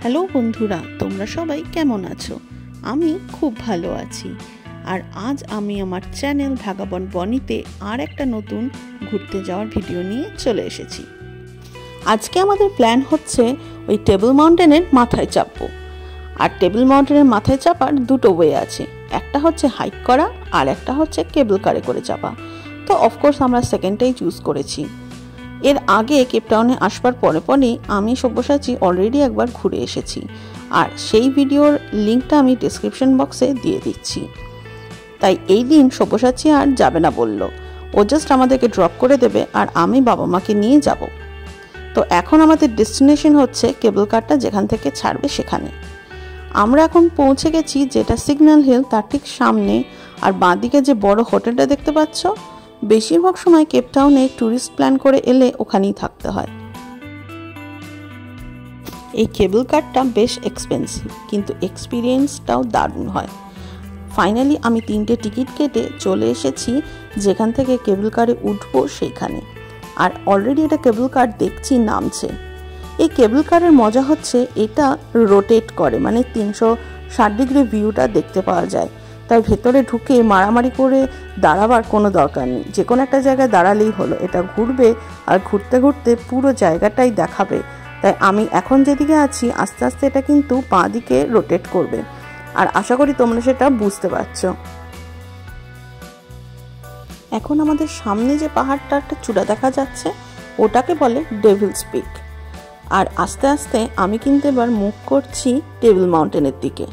Hello বন্ধুরা, তোমরা সবাই কেমন আছো? আমি খুব ভালো আছি। আর আজ আমি আমার চ্যানেল ভাগাবন বনিতে আর একটা নতুন ঘুরতে যাওয়ার ভিডিও নিয়ে চলে এসেছি। আজকে আমাদের প্ল্যান হচ্ছে ওই টেবিল মাউন্টেনের মাথায় চাপবো। আর টেবিল মাউন্টেনের মাথায় চাপার দুটো ওয়ে আছে, একটা হচ্ছে হাইক করা আর একটা হচ্ছে কেবল কারে করে চাপা। তো অফকোর্স আমরা সেকেন্ডটাই চুজ করেছি। এর আগে কেপটাউনে আসবার পরে আমি সব্যসাচী অলরেডি একবার ঘুরে এসেছি, আর সেই ভিডিওর লিঙ্কটা আমি ডিসক্রিপশন বক্সে দিয়ে দিচ্ছি। তাই এই দিন সব্যসাচী আর যাবে না বলল, ও জাস্ট আমাদেরকে ড্রপ করে দেবে আর আমি বাবা মাকে নিয়ে যাব। তো এখন আমাদের ডেস্টিনেশন হচ্ছে কেবল কারটা যেখান থেকে ছাড়বে সেখানে। আমরা এখন পৌঁছে গেছি, যেটা সিগন্যাল হিল তার ঠিক সামনে। আর বাঁদিকে যে বড় হোটেলটা দেখতে পাচ্ছ, বেশিরভাগ সময় কেপটাউনে ট্যুরিস্ট প্ল্যান করে এলে ওখানেই থাকতে হয়। এই কেবল কারটা বেশ এক্সপেন্সিভ, কিন্তু এক্সপিরিয়েন্সটাও দারুণ হয়। ফাইনালি আমি 3টে টিকিট কেটে চলে এসেছি যেখান থেকে কেবল কারে উঠবো সেইখানে। আর অলরেডি এটা কেবল কার দেখছি নামছে। এই কেবল কারের মজা হচ্ছে এটা রোটেট করে, মানে 360 ডিগ্রি ভিউটা দেখতে পাওয়া যায়। তাই ভেতরে ঢুকে মারামারি করে দাঁড়াবার কোনো দরকার নেই, যে কোনো একটা জায়গায় দাঁড়ালেই হলো। এটা ঘুরবে আর ঘুরতে ঘুরতে পুরো জায়গাটাই দেখাবে। তাই আমি এখন যেদিকে আছি আস্তে আস্তে এটা কিন্তু বাঁ দিকে রোটেট করবে, আর আশা করি তোমরা সেটা বুঝতে পারছো। এখন আমাদের সামনে যে পাহাড়টা একটা চূড়া দেখা যাচ্ছে, ওটাকে বলে ডেভিলস পিক। আর আস্তে আস্তে আমি কিন্তু এবার মুভ করছি টেবিল মাউন্টেনের দিকে।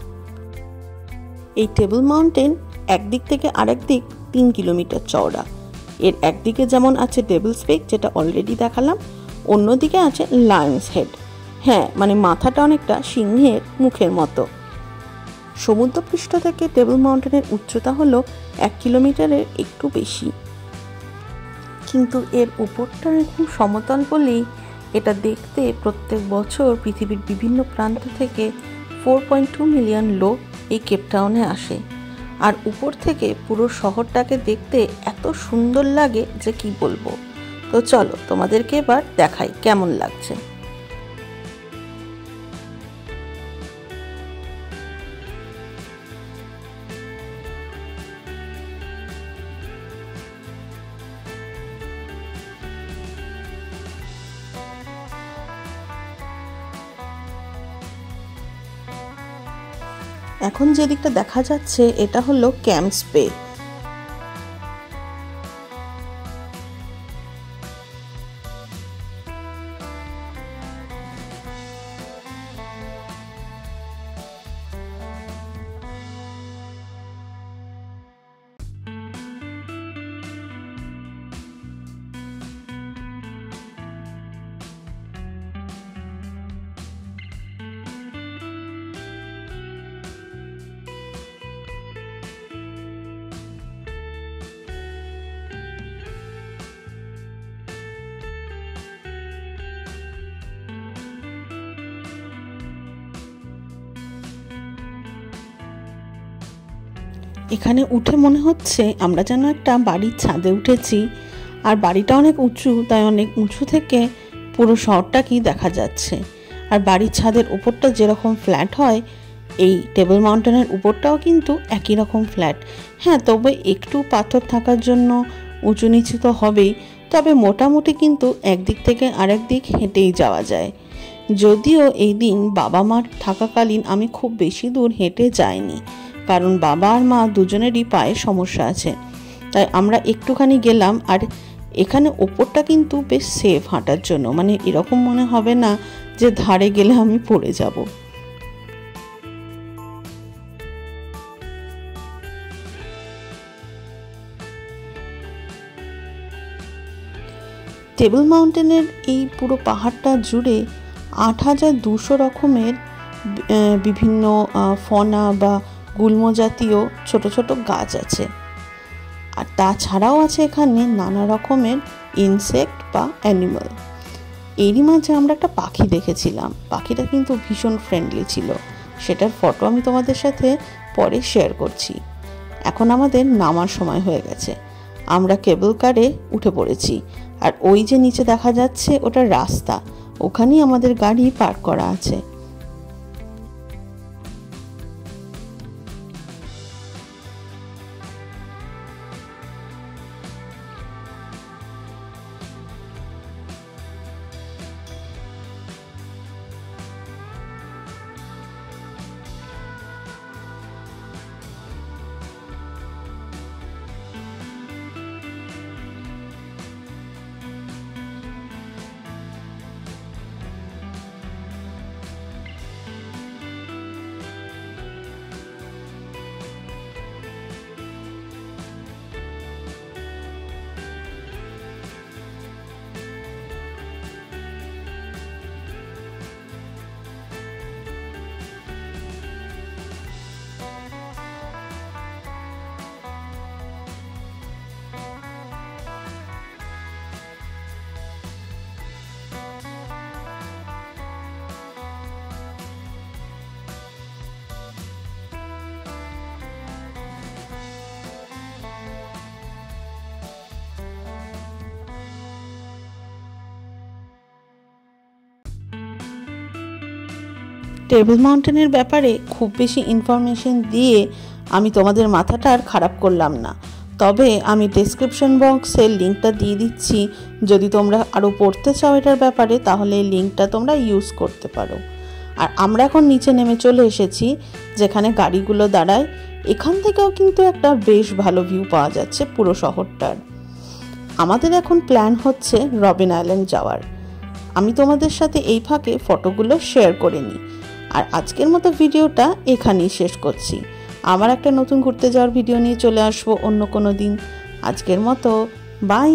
এই টেবিল মাউন্টেন একদিক থেকে আরেক দিক 3 কিলোমিটার চওড়া। এর একদিকে যেমন আছে ডেভিলস পিক, যেটা অলরেডি দেখালাম, অন্যদিকে আছে লায়ন্স হেড। হ্যাঁ, মানে মাথাটা অনেকটা সিংহের মুখের মতো। সমুদ্রপৃষ্ঠ থেকে টেবিল মাউন্টেনের উচ্চতা হলো 1 কিলোমিটারের একটু বেশি, কিন্তু এর উপরটা খুব সমতল বলেই এটা দেখতে প্রত্যেক বছর পৃথিবীর বিভিন্ন প্রান্ত থেকে 4.2 মিলিয়ন লোক এই কেপটাউনে আসে। আর উপর থেকে পুরো শহরটাকে দেখতে এত সুন্দর লাগে যে কি বলবো। তো চলো তোমাদেরকে এবার দেখাই কেমন লাগছে। এখন যে দিকটা দেখা যাচ্ছে এটা হলো ক্যাম্পস বে। এখানে উঠে মনে হচ্ছে আমরা যেন একটা বাড়ির ছাদে উঠেছি। আর বাড়িটা অনেক উঁচু, তাই অনেক উঁচু থেকে পুরো শহরটা কি দেখা যাচ্ছে। আর বাড়ির ছাদের উপরটা যেরকম ফ্ল্যাট হয়, এই টেবিল মাউন্টেনের উপরটাও কিন্তু একই রকম ফ্ল্যাট। হ্যাঁ, তবে একটু পাথর থাকার জন্য উঁচু নিচু তো হবেই, তবে মোটামুটি কিন্তু একদিক থেকে আরেক দিক হেঁটেই যাওয়া যায়। যদিও এই দিন বাবা মার থাকাকালীন আমি খুব বেশি দূর হেঁটে যাইনি, কারণ বাবা আর মা দুজনেরই পায়ে সমস্যা আছে। তাই আমরা একটুখানি গেলাম। আর এখানে ওপরটা কিন্তু বেশ সেফ হাঁটার জন্য, মানে এরকম মনে হবে না যে ধারে গেলে আমি পড়ে যাব। টেবিল মাউন্টেনের এই পুরো পাহাড়টা জুড়ে 8200 রকমের বিভিন্ন ফনা বা গুল্ম জাতীয় ছোট ছোট গাছ আছে। আর তাছাড়াও আছে এখানে নানা রকমের ইনসেক্ট বা অ্যানিমাল। এরই মাঝে আমরা একটা পাখি দেখেছিলাম, পাখিটা কিন্তু ভীষণ ফ্রেন্ডলি ছিল। সেটার ফটো আমি তোমাদের সাথে পরে শেয়ার করছি। এখন আমাদের নামার সময় হয়ে গেছে, আমরা কেবল কারে উঠে পড়েছি। আর ওই যে নিচে দেখা যাচ্ছে ওটা রাস্তা, ওখানেই আমাদের গাড়ি পার্ক করা আছে। টেবিল মাউন্টেনের ব্যাপারে খুব বেশি ইনফরমেশন দিয়ে আমি তোমাদের মাথাটা আর খারাপ করলাম না, তবে আমি ডেসক্রিপশন বক্সের লিঙ্কটা দিয়ে দিচ্ছি। যদি তোমরা আরও পড়তে চাও এটার ব্যাপারে তাহলে এই লিঙ্কটা তোমরা ইউজ করতে পারো। আর আমরা এখন নিচে নেমে চলে এসেছি যেখানে গাড়িগুলো দাঁড়ায়। এখান থেকেও কিন্তু একটা বেশ ভালো ভিউ পাওয়া যাচ্ছে পুরো শহরটার। আমাদের এখন প্ল্যান হচ্ছে রবিন আইল্যান্ড যাওয়ার। আমি তোমাদের সাথে এই ফাঁকে ফটোগুলো শেয়ার করে নিই। আর আজকের মতো ভিডিওটা এখানেই শেষ করছি। আমার একটা নতুন ঘুরতে যাওয়ার ভিডিও নিয়ে চলে আসবো অন্য কোনো দিন। আজকের মতো বাই।